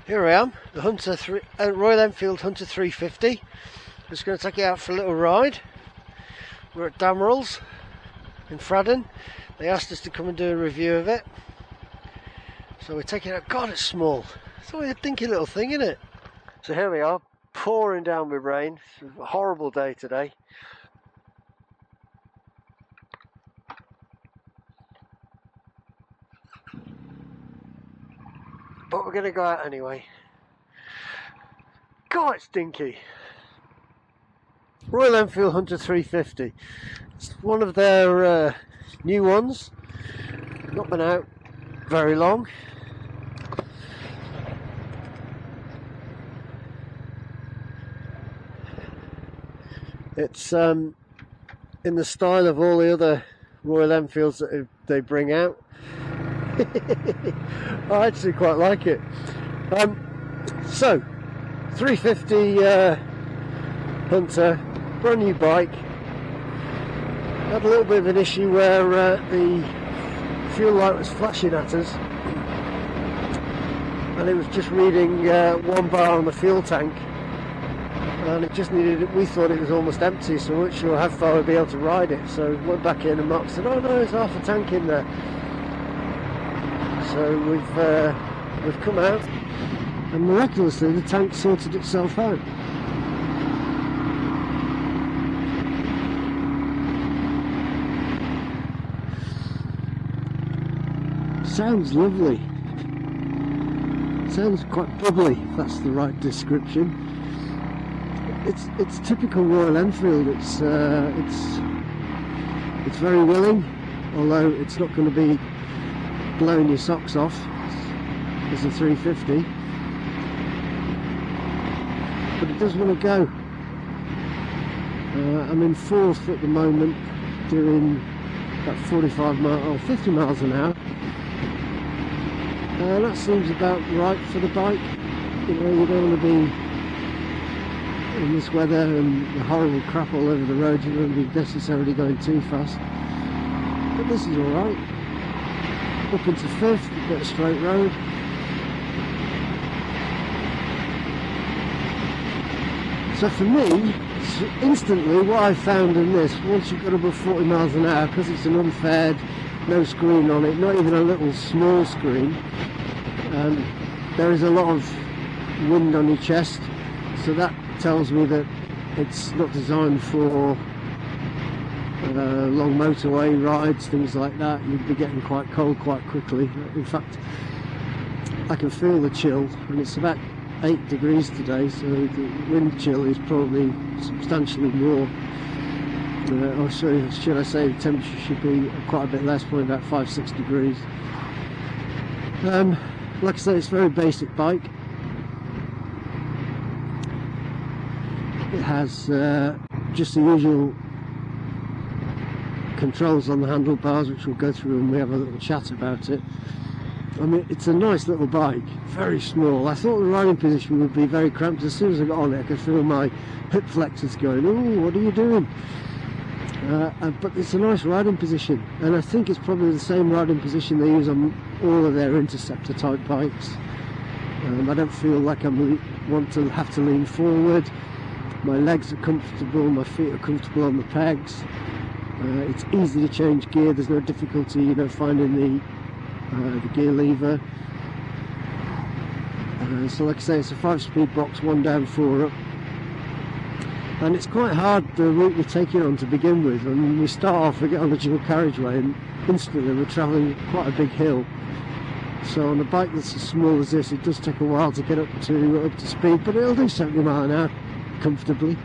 Here I am, the Royal Enfield Hunter 350. Just going to take it out for a little ride. We're at Damerels in Fradden. They asked us to come and do a review of it. So we're taking it out. God, it's small. It's only a dinky little thing, isn't it? So here we are, pouring down with rain. It's a horrible day today. But we're going to go out anyway. God, it's dinky. Royal Enfield Hunter 350. It's one of their new ones. Not been out very long. It's in the style of all the other Royal Enfields that they bring out. I actually quite like it. So 350 Hunter, brand new bike. Had a little bit of an issue where the fuel light was flashing at us, and it was just reading 1 bar on the fuel tank, and it just needed. We thought it was almost empty, so we weren't sure how far we'd be able to ride it. So we went back in, and Mark said, "Oh no, there's half a tank in there." So we've come out, and miraculously the tank sorted itself out. Sounds lovely. Sounds quite bubbly, if that's the right description. It's typical Royal Enfield. It's very willing, although it's not going to be blowing your socks off as a 350, but it does want to go. I'm in 4th at the moment, doing about 45 miles or 50 miles an hour. That seems about right for the bike. You know, you don't want to be in this weather and the horrible crap all over the road. You don't want to be necessarily going too fast, but this is alright. Up into 5th, a bit of straight road. So for me, instantly what I found in this, once you've got above 40 miles an hour, because it's an unfaired, no screen on it, not even a little small screen, there is a lot of wind on your chest, so that tells me that it's not designed for long motorway rides, things like that. You'd be getting quite cold quite quickly. In fact, I can feel the chill, and it's about 8 degrees today, so the wind chill is probably substantially more. Or should I say the temperature should be quite a bit less, probably about 5-6 degrees. Like I say, it's a very basic bike. It has just the usual controls on the handlebars, which we'll go through and we have a little chat about it. I mean, it's a nice little bike, very small. I thought the riding position would be very cramped. As soon as I got on it, I could feel my hip flexors going, "Oh, what are you doing?" But it's a nice riding position, and I think it's probably the same riding position they use on all of their Interceptor type bikes. I don't feel like I want to have to lean forward. My legs are comfortable, my feet are comfortable on the pegs. It's easy to change gear. There's no difficulty, you know, finding the gear lever. So like I say, it's a 5-speed box, 1 down, 4 up. And it's quite hard, the route we're taking on to begin with. I mean, we start off, we get on the dual carriageway, and instantly we're travelling quite a big hill. So on a bike that's as small as this, it does take a while to get up to speed, but it'll do 70 miles an hour comfortably.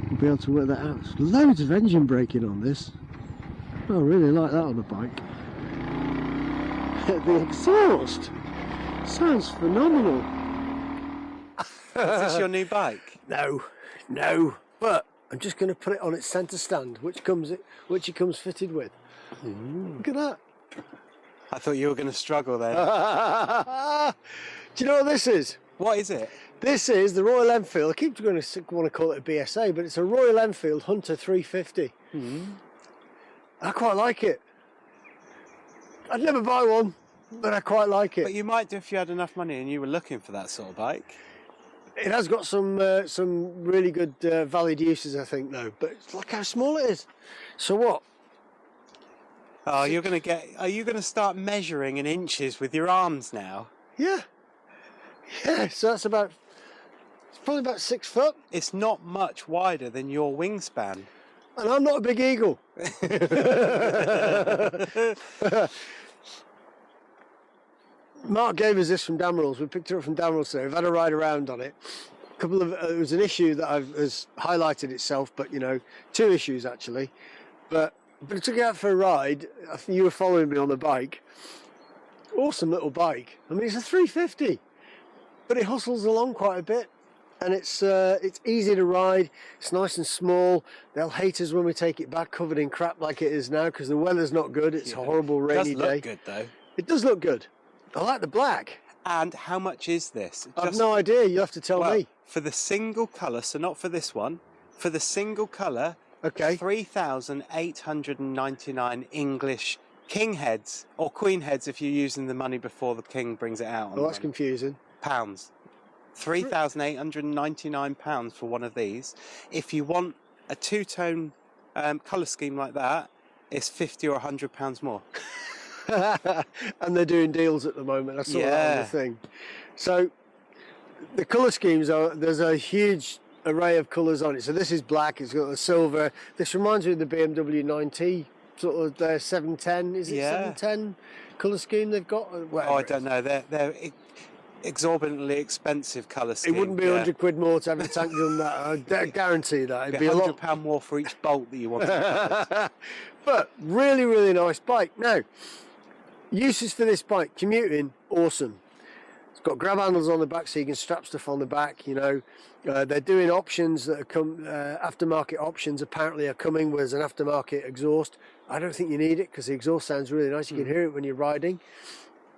We'll be able to work that out. There's loads of engine braking on this. I really like that on a bike. The exhaust sounds phenomenal. Is this your new bike? No, but I'm just going to put it on its centre stand, which it comes fitted with. Look at that. I thought you were going to struggle then. Do you know what this is? What is it? This is the Royal Enfield. I keep going to want to call it a BSA, but it's a Royal Enfield Hunter 350. I quite like it. I'd never buy one, but I quite like it. But you might do if you had enough money and you were looking for that sort of bike. It has got some really good valid uses, I think, though. But look how small it is. So what? Oh, are you going to start measuring in inches with your arms now? Yeah. Yeah, so that's it's probably about 6 foot. It's not much wider than your wingspan. And I'm not a big eagle. Mark gave us this from Damerals. We picked it up from Damerals today. We've had a ride around on it. It was an issue that has highlighted itself, but you know, 2 issues actually. But I took it out for a ride. I think you were following me on the bike. Awesome little bike. I mean, it's a 350, but it hustles along quite a bit, and it's easy to ride. It's nice and small. They'll hate us when we take it back covered in crap like it is now because the weather's not good. It's a horrible rainy day. It does look good though. It does look good. I like the black. And how much is this? I've no idea. You have to tell me. For the single colour, so not for this one, for the single colour, okay, 3,899 English king heads, or queen heads if you're using the money before the king brings it out. Well, that's confusing. Pounds. £3,899 for one of these. If you want a 2-tone colour scheme like that, it's £50 or £100 more. And they're doing deals at the moment. I saw that on the thing. So the colour schemes there's a huge array of colours on it. So this is black, it's got a silver. This reminds me of the BMW 9T, sort of their 710, is it 710 colour scheme they've got? I don't know, they're exorbitantly expensive colour scheme. It wouldn't be 100 quid more to have a tank done that, I guarantee that. It'd be £100 more for each bolt that you want. But really, really nice bike. Now, uses for this bike, commuting, awesome. It's got grab handles on the back so you can strap stuff on the back, you know. They're doing options that are aftermarket options apparently are coming with an aftermarket exhaust. I don't think you need it because the exhaust sounds really nice. You can hear it when you're riding.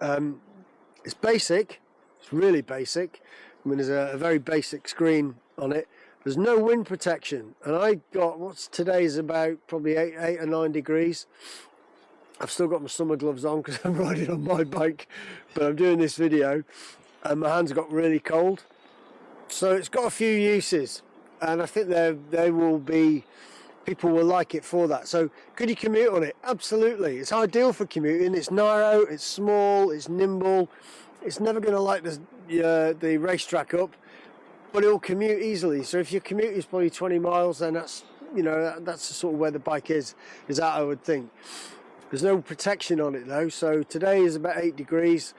It's basic. It's really basic. I mean, there's a very basic screen on it. There's no wind protection. And I got, today's about probably 8 or 9 degrees. I've still got my summer gloves on because I'm riding on my bike, but I'm doing this video and my hands got really cold. So it's got a few uses, and I think people will like it for that. So could you commute on it? Absolutely. It's ideal for commuting. It's narrow, it's small, it's nimble. It's never going to light the racetrack up, but it'll commute easily. So if your commute is probably 20 miles, then that's sort of where the bike is at, I would think. There's no protection on it though, so today is about 8 degrees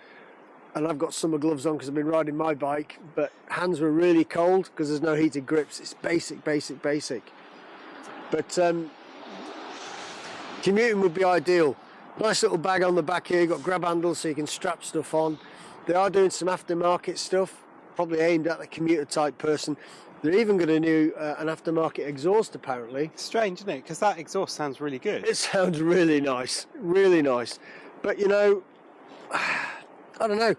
and I've got summer gloves on because I've been riding my bike, but hands were really cold because there's no heated grips. It's basic. But commuting would be ideal. Nice little bag on the back here, got grab handles so you can strap stuff on. They are doing some aftermarket stuff, probably aimed at the commuter type person. They're even going to do an aftermarket exhaust apparently. Strange, isn't it? Because that exhaust sounds really good. It sounds really nice, really nice. But you know, I don't know.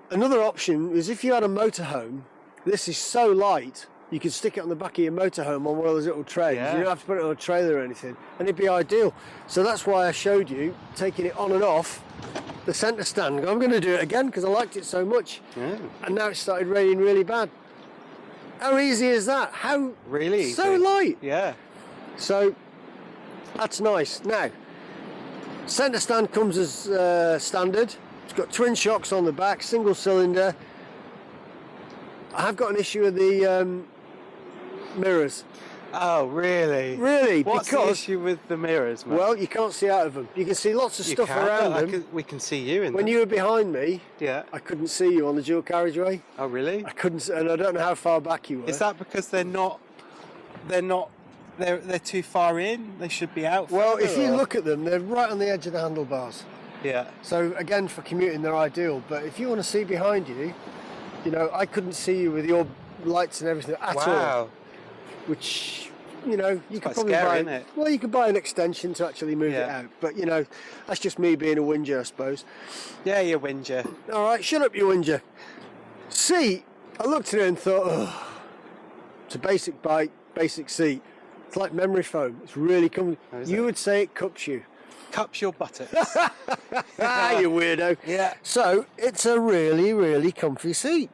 Another option is if you had a motorhome, this is so light, you could stick it on the back of your motorhome on one of those little trays. Yeah. You don't have to put it on a trailer or anything, and it'd be ideal. So that's why I showed you taking it on and off the centre stand. I'm going to do it again because I liked it so much. Yeah. And now it started raining really bad. How easy is that? How really easy. So light. Yeah. So that's nice. Now, centre stand comes as standard. It's got twin shocks on the back, single cylinder. I have got an issue with the mirrors. Oh, really? Really? What's the issue with the mirrors, man? Well, you can't see out of them. You can see lots of stuff around them. We can see you in them. When you were behind me, yeah, I couldn't see you on the dual carriageway. Oh, really? I couldn't, and I don't know how far back you were. Is that because they're too far in? They should be out. Well, if you look at them, they're right on the edge of the handlebars. Yeah. So again, for commuting, they're ideal. But if you want to see behind you, you know, I couldn't see you with your lights and everything at all. Which, you know, you could probably scary, buy. Isn't it? Well, you could buy an extension to actually move it out. But you know, that's just me being a whinger, I suppose. Yeah, you whinger. All right, shut up, you whinger. Seat. I looked at it and thought, oh, it's a basic bike, basic seat. It's like memory foam. It's really comfy. You would say it cups you. cups your buttocks. You weirdo. Yeah. So it's a really, really comfy seat.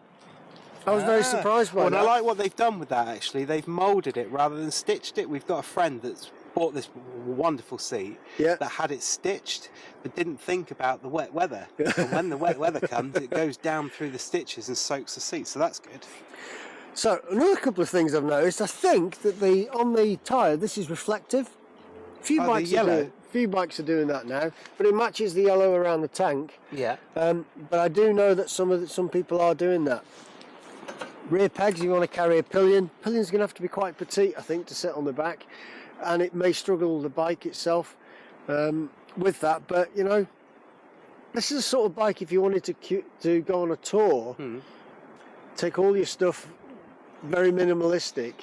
I was very surprised by that. that. And I like what they've done with that, actually. They've moulded it rather than stitched it. We've got a friend that's bought this wonderful seat that had it stitched but didn't think about the wet weather. And when the wet weather comes, it goes down through the stitches and soaks the seat, so that's good. So another couple of things I've noticed. I think that on the tyre, this is reflective. A few bikes are doing that now, but it matches the yellow around the tank. Yeah. But I do know that some people are doing that. Rear pegs, you want to carry a pillion. Pillion's going to have to be quite petite, I think, to sit on the back, and it may struggle the bike itself with that. But you know, this is a sort of bike if you wanted to go on a tour, take all your stuff, very minimalistic,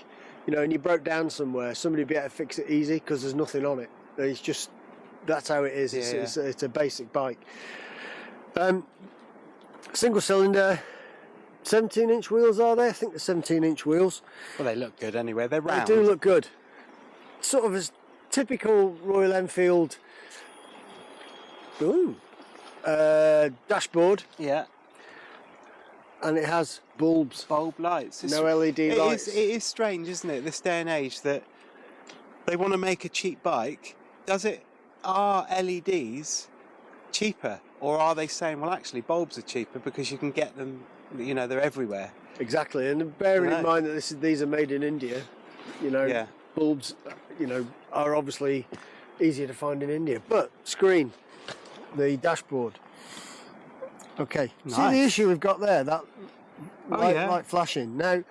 you know, and you broke down somewhere, somebody would be able to fix it easy because there's nothing on it. It's just, that's how it is. It's a basic bike. Single cylinder. 17-inch wheels are they? I think they're 17-inch wheels. Well, they look good anyway. They're round. They do look good. Sort of as typical Royal Enfield dashboard. Yeah. And it has bulbs. Bulb lights. No LED lights. It is strange, isn't it, this day and age, that they want to make a cheap bike. Are LEDs cheaper? Or are they saying, well, actually, bulbs are cheaper because you can get them, you know, they're everywhere. Exactly, and bearing in mind that these are made in India, you know, bulbs, you know, are obviously easier to find in India. But screen, the dashboard. Okay, nice. See the issue we've got there, that light flashing. Now,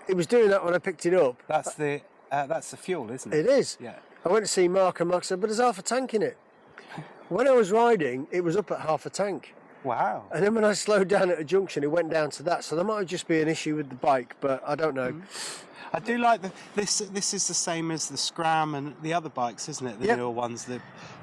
it was doing that when I picked it up. That's the fuel, isn't it? It is. Yeah. I went to see Mark and Mark said, but there's half a tank in it. When I was riding, it was up at half a tank. Wow. And then when I slowed down at a junction, it went down to that. So there might just be an issue with the bike, but I don't know. I do like this is the same as the Scram and the other bikes, isn't it? The newer ones. The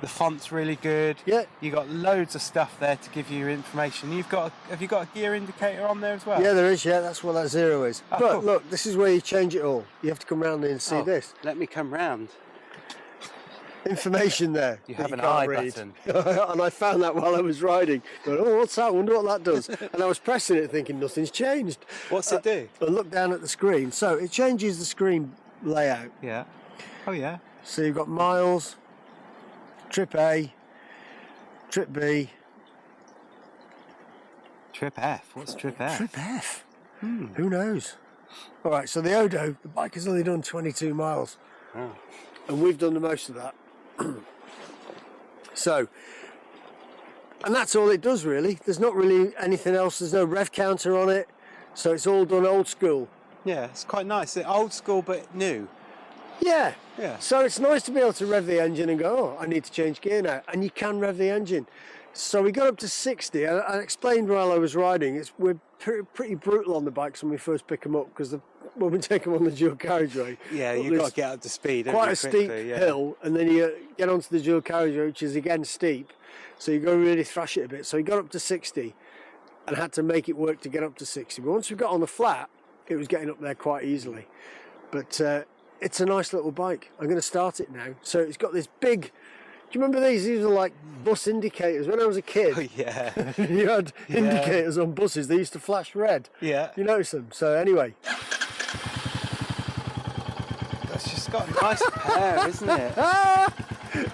font's really good. Yeah. You got loads of stuff there to give you information. Have you got a gear indicator on there as well? Yeah, there is. Yeah, that's what that 0 is. Oh, but cool. Look, this is where you change it all. You have to come round there and see this. Let me come round. Information there. You have an I button. And I found that while I was riding. But, what's that? I wonder what that does. And I was pressing it thinking nothing's changed. What's it do? I looked down at the screen. So it changes the screen layout. Yeah. Oh yeah. So you've got miles, trip A, trip B. Trip F. What's trip F? Trip F. Who knows? All right, so the Odo, the bike has only done 22 miles. Oh. And we've done the most of that. So, and that's all it does really. There's not really anything else. There's no rev counter on it. So it's all done old school. Yeah, it's quite nice. It's old school but new. Yeah. Yeah. So it's nice to be able to rev the engine and go, I need to change gear now. And you can rev the engine. So we got up to 60. I explained while I was riding, we're pretty brutal on the bikes when we first pick them up because when we take them on the dual carriageway. Yeah, you've got to get up to speed. Quite a steep hill, and then you get onto the dual carriageway, which is again steep. So you got to really thrash it a bit. So we got up to 60 and had to make it work to get up to 60. But once we got on the flat, it was getting up there quite easily. But it's a nice little bike. I'm going to start it now. So it's got this big... Do you remember these? These were like bus indicators. When I was a kid, you had indicators on buses. They used to flash red. Yeah. You notice them. So anyway. That's just got a nice pair, isn't it?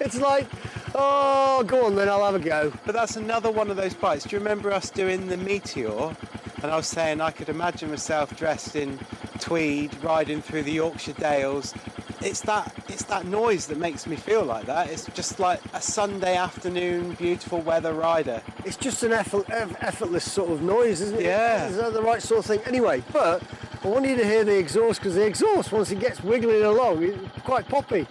It's like, oh, go on then, I'll have a go. But that's another one of those bikes. Do you remember us doing the Meteor? And I was saying I could imagine myself dressed in tweed, riding through the Yorkshire Dales. It's that noise that makes me feel like that. It's just like a Sunday afternoon, beautiful weather rider. It's just an effortless sort of noise, isn't it? Yeah. Is that the right sort of thing? Anyway, but I want you to hear the exhaust, because the exhaust, once it gets wiggling along, it's quite poppy.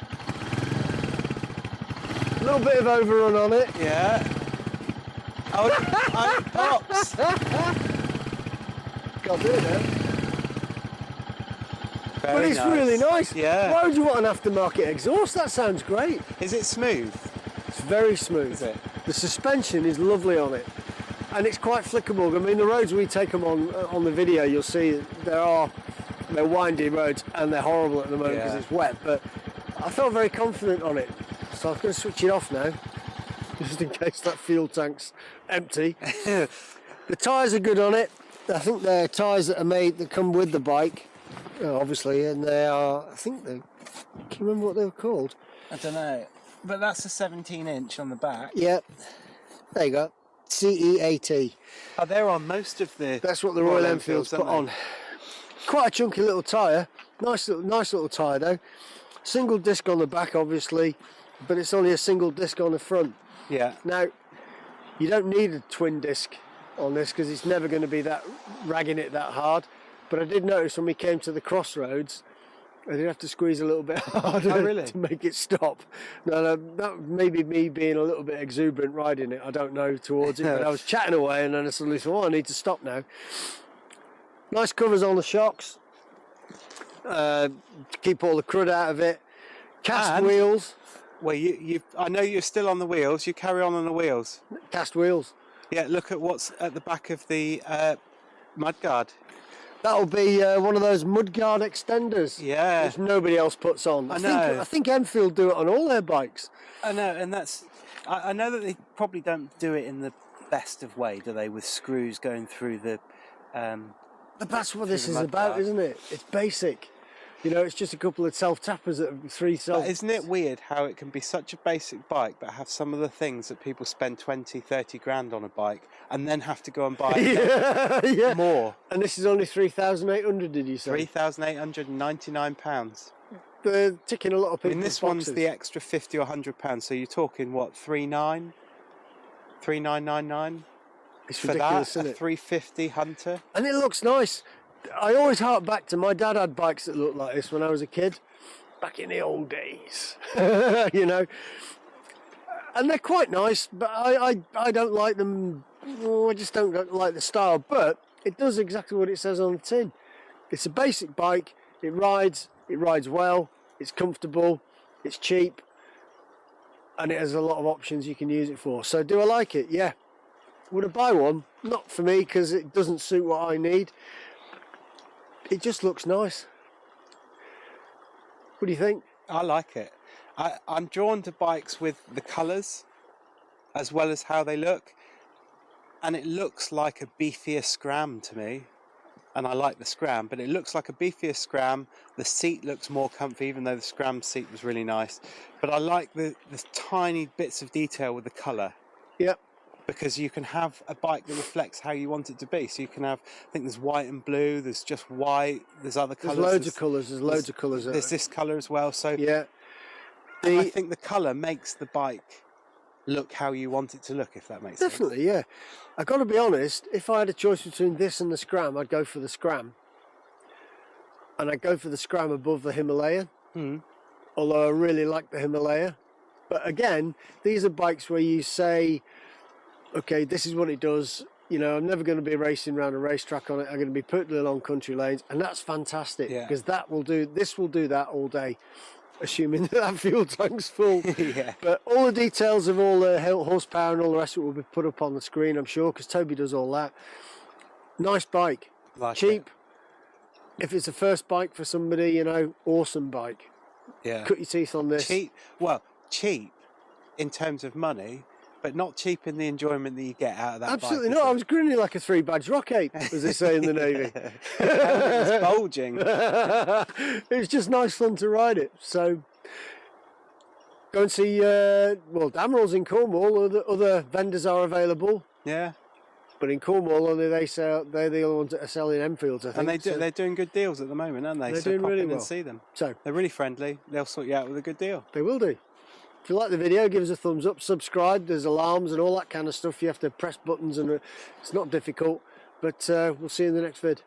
A little bit of overrun on it. Yeah. Oh, it pops. Can't do it now. Very but it's nice. really nice. Yeah. Why would you want an aftermarket exhaust? That sounds great. Is it smooth? It's very smooth. Is it? The suspension is lovely on it. And it's quite flickable. I mean, the roads we take them on the video, you'll see they're windy roads and they're horrible at the moment because it's wet. But I felt very confident on it. So I'm going to switch it off now, just in case that fuel tank's empty. The tyres are good on it. I think they're tyres that are made, that come with the bike, obviously, and they are, I think they, can you remember what they were called? I don't know, but that's a 17-inch on the back. Yeah, there you go, CEAT. Oh, they're on most of the... That's what the Royal Enfields put on. Quite a chunky little tyre, nice little tyre though. Single disc on the back, obviously, but it's only a single disc on the front. Yeah. Now, you don't need a twin disc on this because it's never going to be that ragging it that hard. But I did notice when we came to the crossroads, I did have to squeeze a little bit harder to make it stop. No, that may be me being a little bit exuberant riding it. I don't know towards it, but I was chatting away and then I suddenly thought, oh, I need to stop now. Nice covers on the shocks. To keep all the crud out of it. Cast wheels. Well, I know you're still on the wheels. You carry on the wheels. Cast wheels. Yeah, look at what's at the back of the mudguard. That'll be one of those mudguard extenders. Yeah. Which nobody else puts on. I think Enfield do it on all their bikes. I know, and that's... I know that they probably don't do it in the best of way, do they, with screws going through the... But that's what this is about, isn't it? It's basic. You know, it's just a couple of self-tappers that are 3 self... But isn't it weird how it can be such a basic bike but have some of the things that people spend 20, 30 grand on a bike and then have to go and buy more? And this is only 3,800, did you say? £3,899. They're ticking a lot of people's I mean, this boxes. one's the extra £50 or £100, so you're talking, what, 3,999? It's for ridiculous, that, isn't a it? 350 Hunter. And it looks nice. I always hark back to my dad had bikes that looked like this when I was a kid, back in the old days, you know. And they're quite nice, but I don't like them. I just don't like the style. But it does exactly what it says on the tin. It's a basic bike. It rides well. It's comfortable. It's cheap, and it has a lot of options you can use it for. So do I like it? Yeah. Would I buy one? Not for me because it doesn't suit what I need. It just looks nice. What do you think? I like it. I'm drawn to bikes with the colours as well as how they look. And it looks like a beefier Scram to me. And I like the Scram, but it looks like a beefier Scram. The seat looks more comfy, even though the Scram seat was really nice. But I like the tiny bits of detail with the colour. Yep. Because you can have a bike that reflects how you want it to be. So you can have, I think there's white and blue, there's just white, there's other colours. There's loads of colours, there's loads of colours. There's this colour as well, so yeah. I think the colour makes the bike look how you want it to look, if that makes sense. Definitely, yeah. I've got to be honest, if I had a choice between this and the Scram, I'd go for the Scram. And I'd go for the Scram above the Himalaya. Although I really like the Himalaya. But again, these are bikes where you say, okay, this is what it does. You know, I'm never going to be racing around a racetrack on it. I'm going to be putting it along country lanes, and that's fantastic because this will do that all day, assuming that fuel tank's full. Yeah. But all the details of all the horsepower and all the rest of it will be put up on the screen, I'm sure, because Toby does all that. Nice bike, cheap. If it's a first bike for somebody, you know, awesome bike. Yeah. Cut your teeth on this. Cheap. Well, cheap in terms of money, but not cheap in the enjoyment that you get out of that Absolutely bike, not. I was grinning like a 3-badge rock ape, as they say in the Navy. It's bulging. It was just nice fun to ride it. So go and see, Dameral's in Cornwall. Other vendors are available. Yeah. But in Cornwall, only they're the only ones that are selling Enfields, I think. And they're doing good deals at the moment, aren't they? They're so doing pop really in well. and see them. So they're really friendly. They'll sort you out with a good deal. They will do. If you like the video, give us a thumbs up, subscribe. There's alarms and all that kind of stuff. You have to press buttons, and it's not difficult. But we'll see you in the next vid.